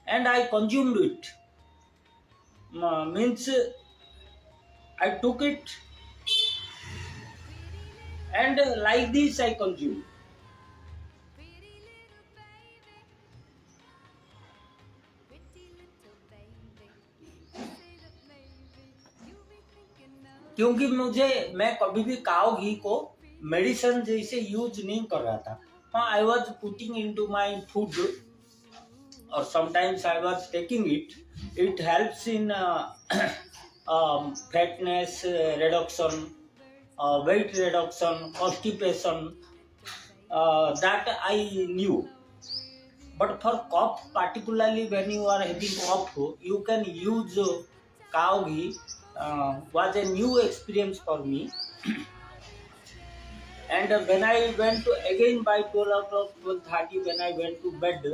and I consumed it. Means I took it, and like this I consumed. क्योंकि मुझे मैं कभी भी काव घी को मेडिसिन जैसे यूज नहीं कर रहा था. हाँ, I was putting in to my food, or sometimes I was taking it. It helps in fatness reduction, weight reduction, constipation. That I knew. But for cough, particularly when you are having cough, you can use cow ghee. Was a new experience for me. And when I went to again by 12 o'clock, 12:30, when I went to bed,